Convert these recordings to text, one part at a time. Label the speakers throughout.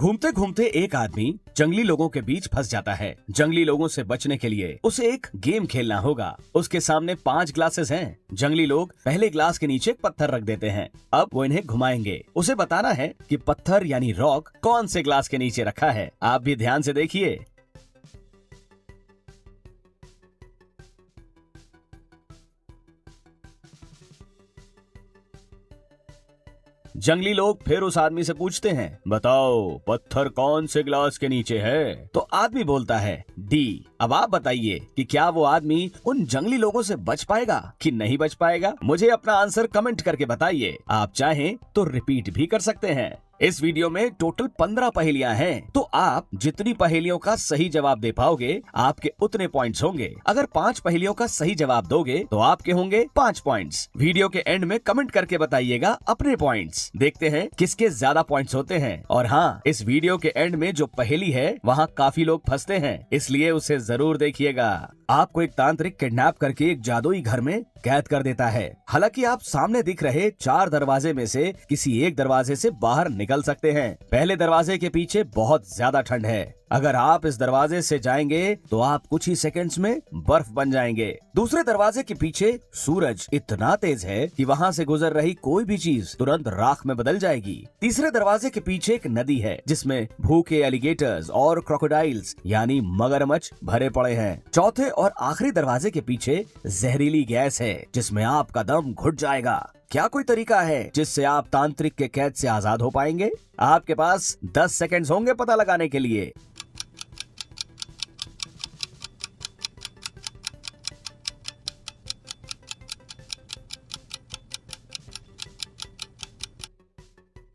Speaker 1: घूमते घूमते एक आदमी जंगली लोगों के बीच फंस जाता है। जंगली लोगों से बचने के लिए उसे एक गेम खेलना होगा। उसके सामने 5 ग्लासेस हैं। जंगली लोग पहले ग्लास के नीचे एक पत्थर रख देते हैं। अब वो इन्हें घुमाएंगे। उसे बताना है कि पत्थर यानी रॉक कौन से ग्लास के नीचे रखा है। आप भी ध्यान से देखिए। जंगली लोग फिर उस आदमी से पूछते हैं, बताओ पत्थर कौन से ग्लास के नीचे है। तो आदमी बोलता है डी। अब आप बताइए कि क्या वो आदमी उन जंगली लोगों से बच पाएगा कि नहीं बच पाएगा। मुझे अपना आंसर कमेंट करके बताइए। आप चाहें तो रिपीट भी कर सकते हैं। इस वीडियो में टोटल 15 पहेलियां हैं, तो आप जितनी पहेलियों का सही जवाब दे पाओगे आपके उतने पॉइंट्स होंगे। अगर 5 पहेलियों का सही जवाब दोगे तो आपके होंगे 5 पॉइंट्स। वीडियो के एंड में कमेंट करके बताइएगा अपने पॉइंट्स। देखते हैं किसके ज्यादा पॉइंट्स होते हैं। और हाँ, इस वीडियो के एंड में जो पहेली है वहाँ काफी लोग फंसते हैं, इसलिए उसे जरूर देखिएगा। आपको एक तांत्रिक किडनैप करके एक जादुई घर में कैद कर देता है। हालांकि आप सामने दिख रहे 4 दरवाजे में से किसी एक दरवाजे से बाहर निकल सकते हैं। पहले दरवाजे के पीछे बहुत ज्यादा ठंड है। अगर आप इस दरवाजे से जाएंगे तो आप कुछ ही सेकंड्स में बर्फ बन जाएंगे। दूसरे दरवाजे के पीछे सूरज इतना तेज है कि वहाँ से गुजर रही कोई भी चीज तुरंत राख में बदल जाएगी। तीसरे दरवाजे के पीछे एक नदी है जिसमें भूखे एलिगेटर्स और क्रोकोडाइल्स यानी मगरमच्छ भरे पड़े हैं। चौथे और आखिरी दरवाजे के पीछे जहरीली गैस है जिसमें आपका दम घुट जाएगा। क्या कोई तरीका है जिससे आप तांत्रिक के कैद से आजाद हो पाएंगे? आपके पास 10 सेकंड्स होंगे पता लगाने के लिए।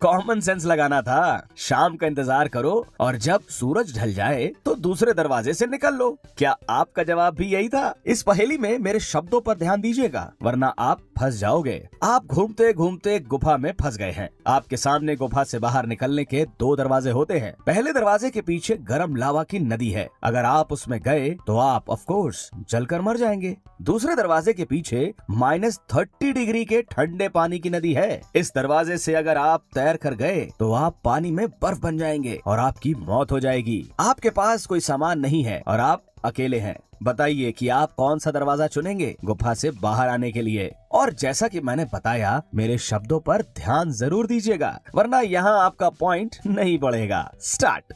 Speaker 1: कॉमन सेंस लगाना था। शाम का इंतजार करो और जब सूरज ढल जाए तो दूसरे दरवाजे से निकल लो। क्या आपका जवाब भी यही था? इस पहेली में मेरे शब्दों पर ध्यान दीजिएगा, वरना आप फंस जाओगे। आप घूमते घूमते गुफा में फंस गए हैं। आपके सामने गुफा से बाहर निकलने के 2 दरवाजे होते हैं। पहले दरवाजे के पीछे गर्म लावा की नदी है। अगर आप उसमें गए तो आप ऑफ कोर्स जलकर मर जाएंगे। दूसरे दरवाजे के पीछे -30 डिग्री के ठंडे पानी की नदी है। इस दरवाजे से अगर आप तैर कर गए तो आप पानी में बर्फ बन जाएंगे और आपकी मौत हो जाएगी। आपके पास कोई सामान नहीं है और आप अकेले हैं। बताइए कि आप कौन सा दरवाजा चुनेंगे गुफा से बाहर आने के लिए। और जैसा कि मैंने बताया, मेरे शब्दों पर ध्यान जरूर दीजिएगा, वरना यहाँ आपका पॉइंट नहीं बढ़ेगा। स्टार्ट।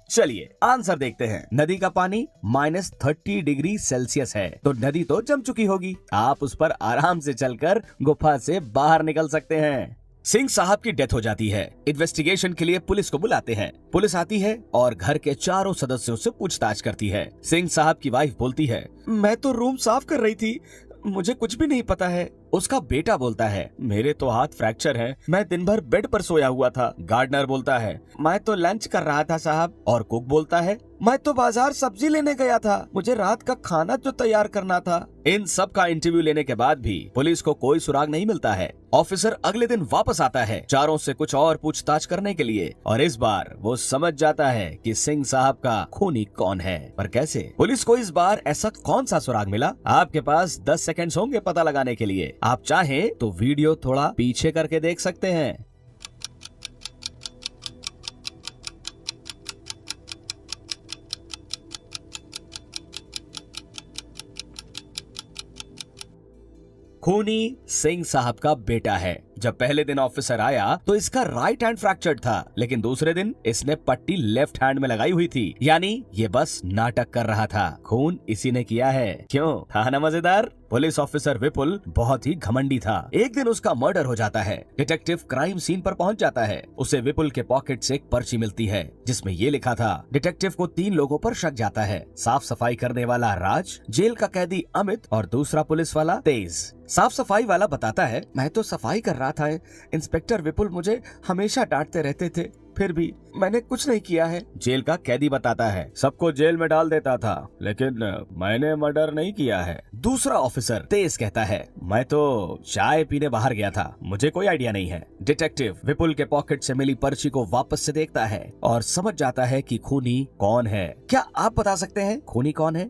Speaker 1: चलिए आंसर देखते हैं। नदी का पानी -30 डिग्री सेल्सियस है, तो नदी तो जम चुकी होगी। आप उस पर आराम से चलकर गुफा से बाहर निकल सकते हैं। सिंह साहब की डेथ हो जाती है। इन्वेस्टिगेशन के लिए पुलिस को बुलाते हैं। पुलिस आती है और घर के चारों सदस्यों से पूछताछ करती है। सिंह साहब की वाइफ बोलती है, मैं तो रूम साफ कर रही थी, मुझे कुछ भी नहीं पता है। उसका बेटा बोलता है, मेरे तो हाथ फ्रैक्चर है, मैं दिन भर बेड पर सोया हुआ था। गार्डनर बोलता है, मैं तो लंच कर रहा था साहब। और कुक बोलता है, मैं तो बाजार सब्जी लेने गया था, मुझे रात का खाना तो तैयार करना था। इन सब का इंटरव्यू लेने के बाद भी पुलिस को कोई सुराग नहीं मिलता है। ऑफिसर अगले दिन वापस आता है चारों से कुछ और पूछताछ करने के लिए, और इस बार वो समझ जाता है कि सिंह साहब का खूनी कौन है। पर कैसे? पुलिस को इस बार ऐसा कौन सा सुराग मिला? आपके पास 10 सेकंड्स होंगे पता लगाने के लिए। आप चाहें तो वीडियो थोड़ा पीछे करके देख सकते हैं। खूनी सिंह साहब का बेटा है। जब पहले दिन ऑफिसर आया तो इसका राइट हैंड फ्रैक्चर्ड था, लेकिन दूसरे दिन इसने पट्टी लेफ्ट हैंड में लगाई हुई थी, यानी ये बस नाटक कर रहा था। खून इसी ने किया है। क्यों? था ना मजेदार? पुलिस ऑफिसर विपुल बहुत ही घमंडी था। एक दिन उसका मर्डर हो जाता है। डिटेक्टिव क्राइम सीन पर पहुंच जाता है। उसे विपुल के पॉकेट से एक पर्ची मिलती है जिसमें ये लिखा था, डिटेक्टिव को 3 लोगों पर शक जाता है। साफ सफाई करने वाला राज, जेल का कैदी अमित और दूसरा पुलिस वाला तेज। साफ सफाई वाला बताता है, मैं तो सफाई कर रहा था, इंस्पेक्टर विपुल मुझे हमेशा डांटते रहते थे, फिर भी मैंने कुछ नहीं किया है। जेल का कैदी बताता है, सबको जेल में डाल देता था, लेकिन मैंने मर्डर नहीं किया है। दूसरा ऑफिसर तेज कहता है, मैं तो चाय पीने बाहर गया था, मुझे कोई आइडिया नहीं है। डिटेक्टिव विपुल के पॉकेट से मिली पर्ची को वापस से देखता है और समझ जाता है कि खूनी कौन है। क्या आप बता सकते हैं खूनी कौन है?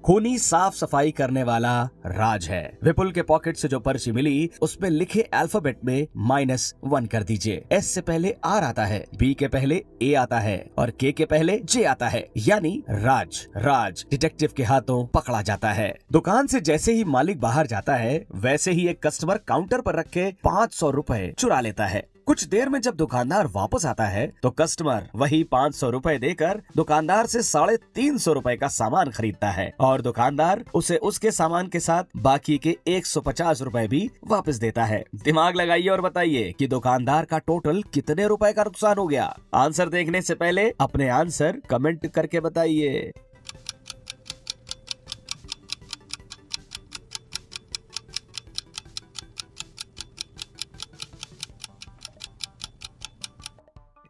Speaker 1: खूनी साफ सफाई करने वाला राज है। विपुल के पॉकेट से जो पर्ची मिली उसमें लिखे अल्फाबेट में -1 कर दीजिए। एस से पहले आर आता है, बी के पहले ए आता है और के पहले जे आता है, यानी राज डिटेक्टिव के हाथों पकड़ा जाता है। दुकान से जैसे ही मालिक बाहर जाता है वैसे ही एक कस्टमर काउंटर पर रखे 500 रुपए चुरा लेता है। कुछ देर में जब दुकानदार वापस आता है तो कस्टमर वही 500 रुपए देकर दुकानदार से 350 रुपए का सामान खरीदता है और दुकानदार उसे उसके सामान के साथ बाकी के 150 रुपए भी वापस देता है। दिमाग लगाइए और बताइए कि दुकानदार का टोटल कितने रुपए का नुकसान हो गया। आंसर देखने से पहले अपने आंसर कमेंट करके बताइए।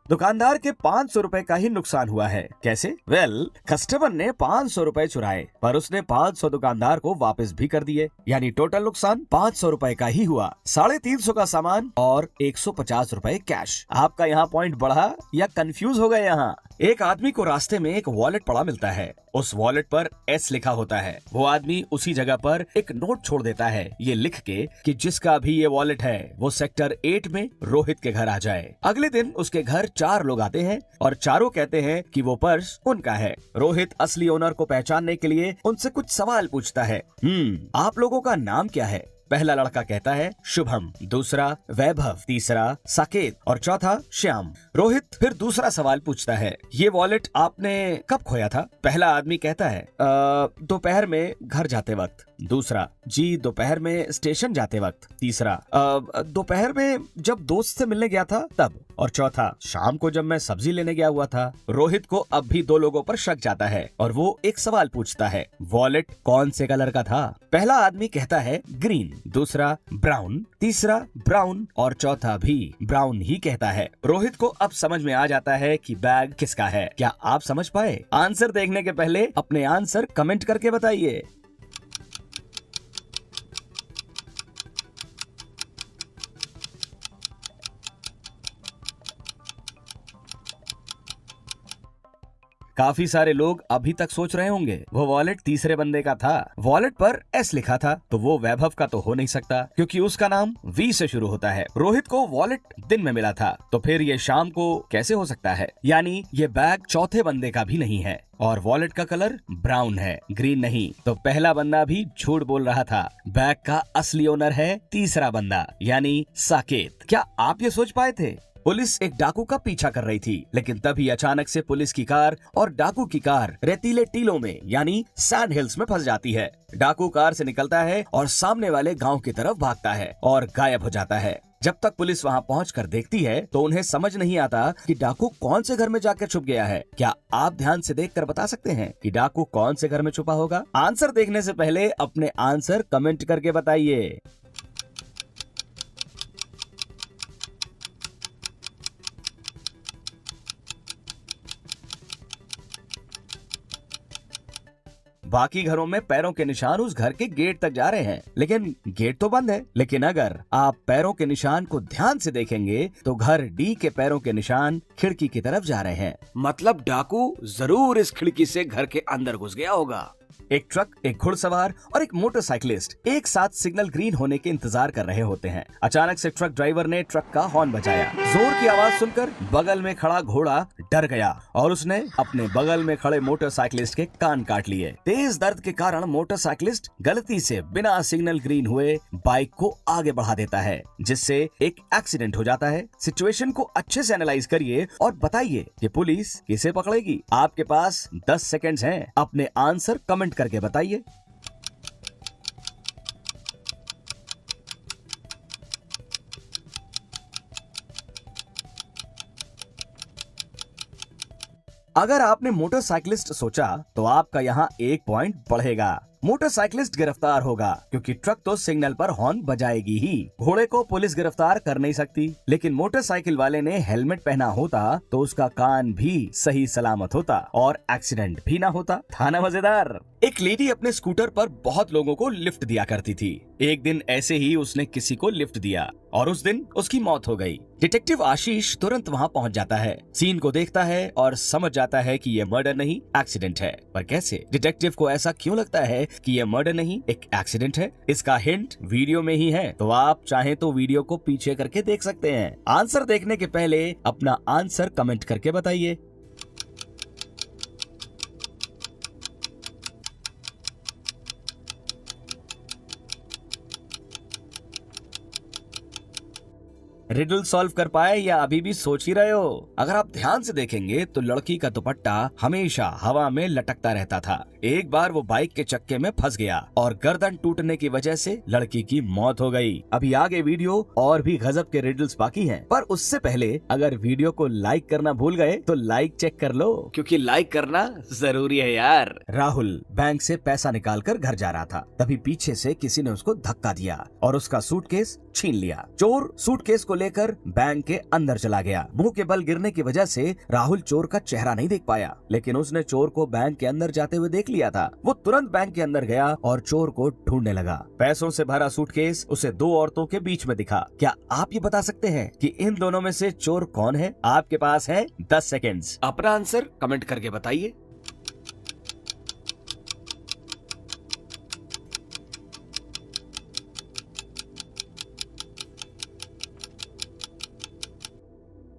Speaker 1: दुकानदार के 500 रुपए का ही नुकसान हुआ है। कैसे? कस्टमर ने 500 रुपए चुराए पर उसने 500 दुकानदार को वापस भी कर दिए, यानी टोटल नुकसान 500 रुपए का ही हुआ। 350 का सामान और 150 रुपए कैश। आपका यहाँ पॉइंट बढ़ा या कंफ्यूज हो गए? यहाँ एक आदमी को रास्ते में एक वॉलेट पड़ा मिलता है। उस वॉलेट पर एस लिखा होता है। वो आदमी उसी जगह पर एक नोट छोड़ देता है, ये लिख के कि जिसका भी ये वॉलेट है वो सेक्टर 8 में रोहित के घर आ जाए। अगले दिन उसके घर 4 लोग आते हैं और चारों कहते हैं कि वो पर्स उनका है। रोहित असली ओनर को पहचानने के लिए उनसे कुछ सवाल पूछता है। आप लोगों का नाम क्या है? पहला लड़का कहता है शुभम, दूसरा वैभव, तीसरा साकेत और चौथा श्याम। रोहित फिर दूसरा सवाल पूछता है, ये वॉलेट आपने कब खोया था? पहला आदमी कहता है दोपहर में घर जाते वक्त। दूसरा, जी दोपहर में स्टेशन जाते वक्त। तीसरा, दोपहर में जब दोस्त से मिलने गया था तब। और चौथा, शाम को जब मैं सब्जी लेने गया हुआ था। रोहित को अब भी 2 लोगों पर शक जाता है और वो एक सवाल पूछता है, वॉलेट कौन से कलर का था? पहला आदमी कहता है ग्रीन, दूसरा ब्राउन, तीसरा ब्राउन और चौथा भी ब्राउन ही कहता है। रोहित को अब समझ में आ जाता है कि बैग किसका है। क्या आप समझ पाए? आंसर देखने के पहले अपने आंसर कमेंट करके बताइए। काफी सारे लोग अभी तक सोच रहे होंगे वो वॉलेट तीसरे बंदे का था। वॉलेट पर एस लिखा था तो वो वैभव का तो हो नहीं सकता क्योंकि उसका नाम वी से शुरू होता है। रोहित को वॉलेट दिन में मिला था तो फिर ये शाम को कैसे हो सकता है? यानी ये बैग चौथे बंदे का भी नहीं है और वॉलेट का कलर ब्राउन है, ग्रीन नहीं। तो पहला बंदा भी झूठ बोल रहा था। बैग का असली ओनर है तीसरा बंदा यानी साकेत। क्या आप ये सोच पाए थे? पुलिस एक डाकू का पीछा कर रही थी, लेकिन तभी अचानक से पुलिस की कार और डाकू की कार रेतीले टीलों में यानी सैंड हिल्स में फंस जाती है। डाकू कार से निकलता है और सामने वाले गांव की तरफ भागता है और गायब हो जाता है। जब तक पुलिस वहां पहुंचकर देखती है तो उन्हें समझ नहीं आता कि डाकू कौन से घर में जाकर छुप गया है। क्या आप ध्यान से देखकर बता सकते हैं कि डाकू कौन से घर में छुपा होगा? आंसर देखने से पहले अपने आंसर कमेंट करके बताइए। बाकी घरों में पैरों के निशान उस घर के गेट तक जा रहे हैं, लेकिन गेट तो बंद है। लेकिन अगर आप पैरों के निशान को ध्यान से देखेंगे तो घर डी के पैरों के निशान खिड़की की तरफ जा रहे हैं। मतलब डाकू जरूर इस खिड़की से घर के अंदर घुस गया होगा। एक ट्रक, एक घुड़सवार और एक मोटरसाइकिलिस्ट एक साथ सिग्नल ग्रीन होने के इंतजार कर रहे होते हैं। अचानक से ट्रक ड्राइवर ने ट्रक का हॉर्न बजाया। जोर की आवाज सुनकर बगल में खड़ा घोड़ा डर गया और उसने अपने बगल में खड़े मोटरसाइकिलिस्ट के कान काट लिए। तेज दर्द के कारण मोटरसाइकिलिस्ट गलती से बिना सिग्नल ग्रीन हुए बाइक को आगे बढ़ा देता है, जिससे एक एक्सीडेंट हो जाता है। सिचुएशन को अच्छे से एनालाइज करिए और बताइए कि पुलिस किसे पकड़ेगी। आपके पास 10 सेकंड्स हैं, अपने आंसर कमेंट करके बताइए। अगर आपने मोटरसाइकिलिस्ट सोचा तो आपका यहाँ 1 पॉइंट बढ़ेगा। मोटरसाइकिलिस्ट गिरफ्तार होगा क्योंकि ट्रक तो सिग्नल पर हॉर्न बजाएगी ही। घोड़े को पुलिस गिरफ्तार कर नहीं सकती, लेकिन मोटरसाइकिल वाले ने हेलमेट पहना होता तो उसका कान भी सही सलामत होता और एक्सीडेंट भी ना होता। था ना मजेदार? एक लेडी अपने स्कूटर पर बहुत लोगों को लिफ्ट दिया करती थी। एक दिन ऐसे ही उसने किसी को लिफ्ट दिया और उस दिन उसकी मौत हो गई। डिटेक्टिव आशीष तुरंत वहां पहुंच जाता है, सीन को देखता है और समझ जाता है कि यह मर्डर नहीं एक्सीडेंट है। पर कैसे? डिटेक्टिव को ऐसा क्यों लगता है कि यह मर्डर नहीं एक एक्सीडेंट है? इसका हिंट वीडियो में ही है, तो आप चाहें तो वीडियो को पीछे करके देख सकते हैं। आंसर देखने के पहले अपना आंसर कमेंट करके बताइए। रिडल सॉल्व कर पाए या अभी भी सोच ही रहे हो? अगर आप ध्यान से देखेंगे तो लड़की का दुपट्टा हमेशा हवा में लटकता रहता था। एक बार वो बाइक के चक्के में फंस गया और गर्दन टूटने की वजह से लड़की की मौत हो गई। अभी आगे वीडियो और भी गजब के रिडल्स बाकी हैं, पर उससे पहले अगर वीडियो को लाइक करना भूल गए तो लाइक चेक कर लो, क्योंकि लाइक करना जरूरी है यार। राहुल बैंक से पैसा निकाल कर घर जा रहा था, तभी पीछे से किसी ने उसको धक्का दिया और उसका सूटकेस छीन लिया। चोर सूटकेस को लेकर बैंक के अंदर चला गया। मुंह के बल गिरने की वजह से राहुल चोर का चेहरा नहीं देख पाया, लेकिन उसने चोर को बैंक के अंदर जाते हुए देख लिया था। वो तुरंत बैंक के अंदर गया और चोर को ढूंढने लगा। पैसों से भरा सूटकेस उसे दो औरतों के बीच में दिखा। क्या आप ये बता सकते हैं कि इन दोनों में से चोर कौन है? आपके पास है 10 सेकेंड्स। अपना आंसर कमेंट करके बताइए।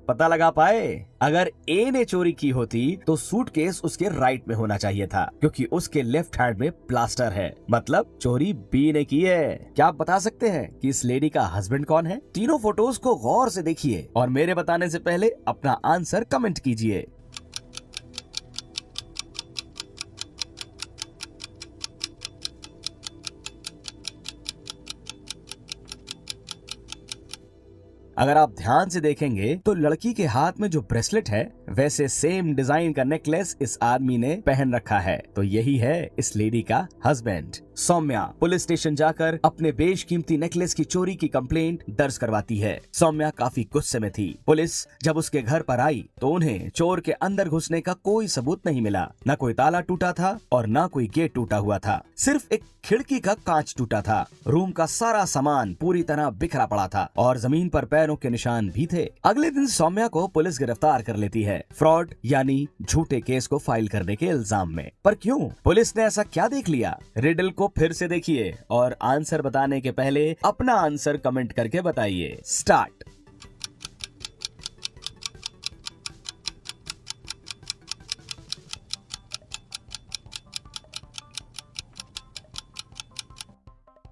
Speaker 1: पता लगा पाए? अगर ए ने चोरी की होती तो सूटकेस उसके राइट में होना चाहिए था, क्योंकि उसके लेफ्ट हैंड में प्लास्टर है, मतलब चोरी बी ने की है। क्या आप बता सकते हैं कि इस लेडी का हस्बैंड कौन है? तीनों फोटोज को गौर से देखिए और मेरे बताने से पहले अपना आंसर कमेंट कीजिए। अगर आप ध्यान से देखेंगे तो लड़की के हाथ में जो ब्रेसलेट है वैसे सेम डिजाइन का नेकलेस इस आदमी ने पहन रखा है, तो यही है इस लेडी का हस्बैंड। सौम्या पुलिस स्टेशन जाकर अपने बेशकीमती नेकलेस की चोरी की कंप्लेंट दर्ज करवाती है। सौम्या काफी गुस्से में थी। पुलिस जब उसके घर पर आई तो उन्हें चोर के अंदर घुसने का कोई सबूत नहीं मिला। न कोई ताला टूटा था और न कोई गेट टूटा हुआ था, सिर्फ एक खिड़की का कांच टूटा था। रूम का सारा सामान पूरी तरह बिखरा पड़ा था और जमीन पर पैरों के निशान भी थे। अगले दिन सौम्या को पुलिस गिरफ्तार कर लेती है, फ्रॉड यानी झूठे केस को फाइल करने के इल्जाम में। पर क्यों? पुलिस ने ऐसा क्या देख लिया? रिडल को फिर से देखिए और आंसर बताने के पहले अपना आंसर कमेंट करके बताइए। स्टार्ट।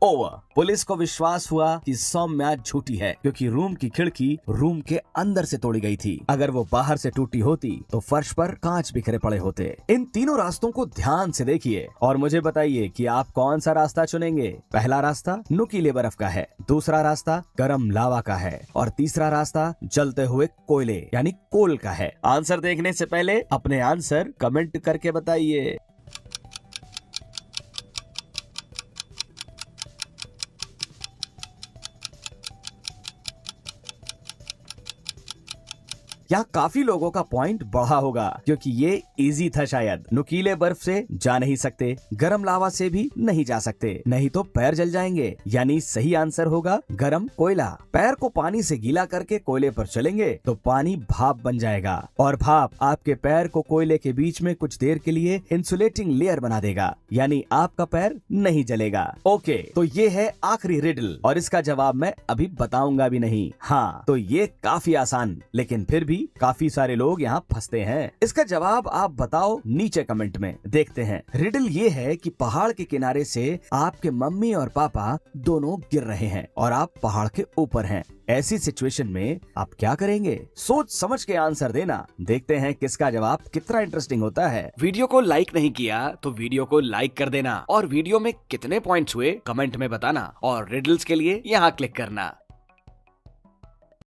Speaker 1: ओवर। पुलिस को विश्वास हुआ कि सौम्या झूठी है, क्योंकि रूम की खिड़की रूम के अंदर से तोड़ी गई थी। अगर वो बाहर से टूटी होती तो फर्श पर कांच बिखरे पड़े होते। इन तीनों रास्तों को ध्यान से देखिए और मुझे बताइए कि आप कौन सा रास्ता चुनेंगे। पहला रास्ता नुकीले बर्फ का है, दूसरा रास्ता गर्म लावा का है और तीसरा रास्ता जलते हुए कोयले यानी कोल का है। आंसर देखने से पहले अपने आंसर कमेंट करके बताइए। यहाँ काफी लोगों का पॉइंट बढ़ा होगा, क्योंकि ये इजी था शायद। नुकीले बर्फ से जा नहीं सकते, गरम लावा से भी नहीं जा सकते, नहीं तो पैर जल जाएंगे, यानी सही आंसर होगा गरम कोयला। पैर को पानी से गीला करके कोयले पर चलेंगे तो पानी भाप बन जाएगा और भाप आपके पैर को कोयले के बीच में कुछ देर के लिए इंसुलेटिंग लेयर बना देगा, यानी आपका पैर नहीं जलेगा। ओके, तो ये है आखिरी रिडल और इसका जवाब मैं अभी बताऊंगा भी नहीं। हाँ, तो ये काफी आसान, लेकिन फिर भी काफी सारे लोग यहाँ फंसते हैं। इसका जवाब आप बताओ नीचे कमेंट में। देखते हैं। रिडल ये है कि पहाड़ के किनारे से आपके मम्मी और पापा दोनों गिर रहे हैं और आप पहाड़ के ऊपर हैं। ऐसी सिचुएशन में आप क्या करेंगे? सोच समझ के आंसर देना। देखते हैं किसका जवाब कितना इंटरेस्टिंग होता है। वीडियो को लाइक नहीं किया तो वीडियो को लाइक कर देना और वीडियो में कितने पॉइंट्स हुए कमेंट में बताना और रिडल्स के लिए यहाँ क्लिक करना।